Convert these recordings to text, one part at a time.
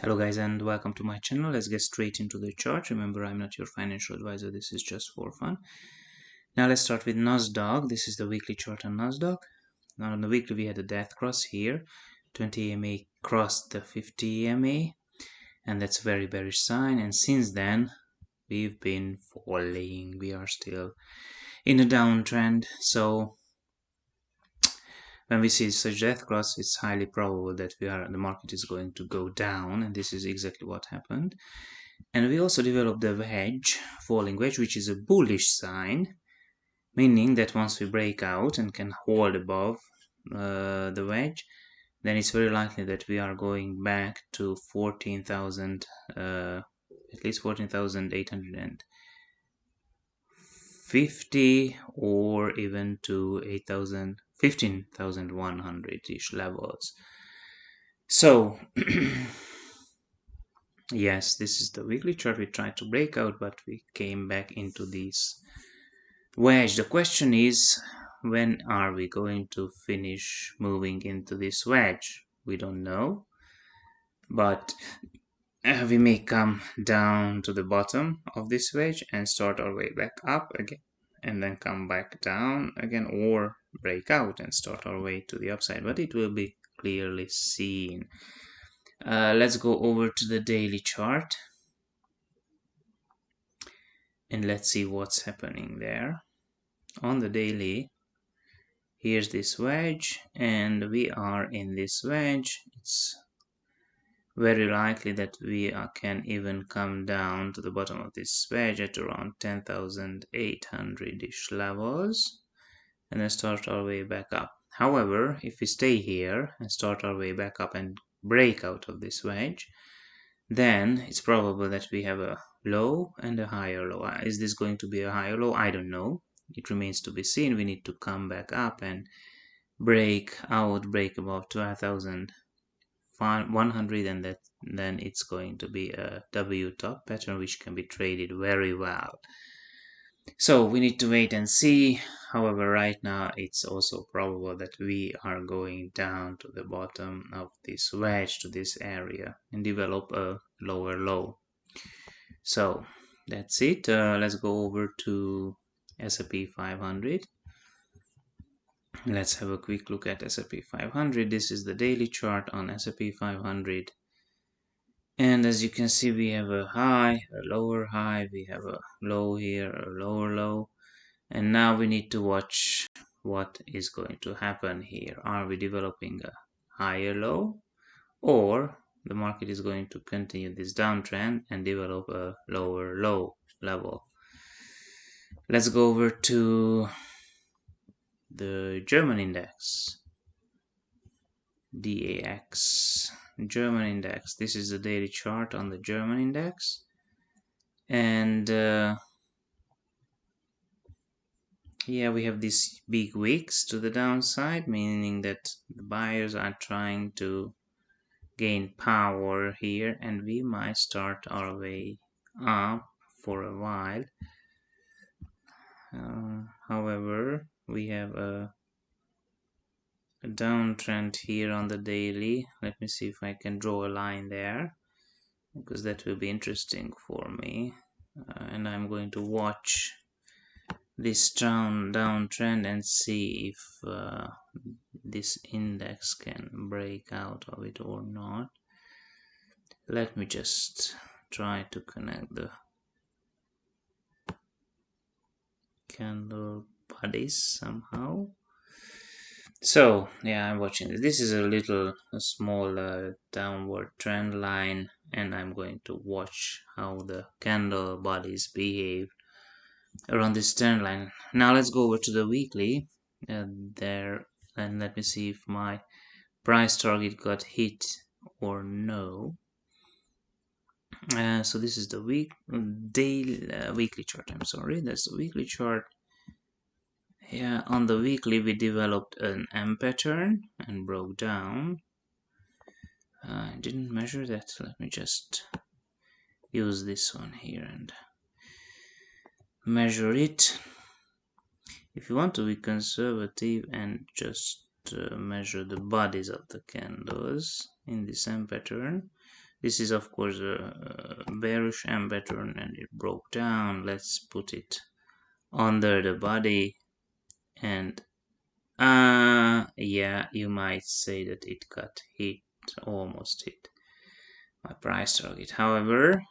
Hello guys and welcome to my channel. Let's get straight into the chart. Remember, I'm not your financial advisor. This is just for fun. Now let's start with Nasdaq. This is the weekly chart on Nasdaq. Now on the weekly we had a death cross here. 20 EMA crossed the 50 EMA, and that's a very bearish sign, and since then we've been falling. We are still in a downtrend, so when we see such death cross, it's highly probable that the market is going to go down, and this is exactly what happened. And we also developed the wedge, falling wedge, which is a bullish sign, meaning that once we break out and can hold above the wedge, then it's very likely that we are going back to 14,000, at least 14,850, or even to 15,100-ish levels. So yes, this is the weekly chart. We tried to break out, but we came back into this wedge. The question is, when are we going to finish moving into this wedge? We don't know, but we may come down to the bottom of this wedge and start our way back up again, and then come back down again, or break out and start our way to the upside, but it will be clearly seen. Let's go over to the daily chart and let's see what's happening there. On the daily, here's this wedge, and we are in this wedge. It's very likely that we can even come down to the bottom of this wedge at around 10,800-ish levels, and then start our way back up. However, if we stay here and start our way back up and break out of this wedge, then it's probable that we have a low and a higher low. Is this going to be a higher low? I don't know. It remains to be seen. We need to come back up and break above 12,100, and then it's going to be a W top pattern which can be traded very well. So we need to wait and see. However, right now it's also probable that we are going down to the bottom of this wedge, to this area, and develop a lower low. So that's it. Let's go over to Sp500. Let's have a quick look at Sp500. This is the daily chart on Sp500. And as you can see, we have a high, a lower high, we have a low here, a lower low. And now we need to watch what is going to happen here. Are we developing a higher low, or the market is going to continue this downtrend and develop a lower low level? Let's go over to the German index, DAX, German index. This is the daily chart on the German index, and yeah, we have these big wicks to the downside, meaning that the buyers are trying to gain power here, and we might start our way up for a while. However, we have a downtrend here on the daily. Let me see if I can draw a line there, because that will be interesting for me, and I'm going to watch this downtrend and see if this index can break out of it or not. Let me just try to connect the candle bodies somehow. So yeah, I'm watching this. This is a small downward trend line, and I'm going to watch how the candle bodies behave around this trend line. Now let's go over to the weekly there, and let me see if my price target got hit or no. So this is the weekly chart. I'm sorry, that's the weekly chart. Yeah, on the weekly we developed an M pattern and broke down. I didn't measure that. Let me just use this one here and measure it. If you want to be conservative and just measure the bodies of the candles in this M pattern, This is of course a bearish M pattern and it broke down. Let's put it under the body, and yeah, you might say that it got hit, almost hit my price target. However,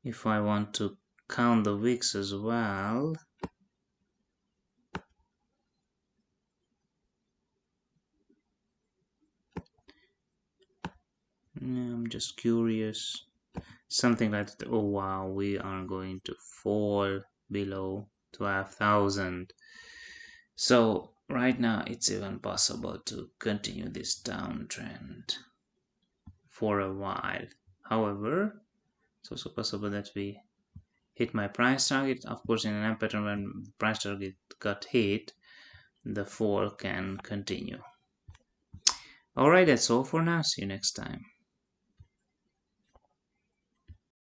if I want to count the wicks as well, I'm just curious. Something like that. Oh wow, we are going to fall below 12,000. So right now it's even possible to continue this downtrend for a while. However, it's also possible that we hit my price target. Of course, in an M pattern, when price target got hit, the fall can continue. Alright, that's all for now. See you next time.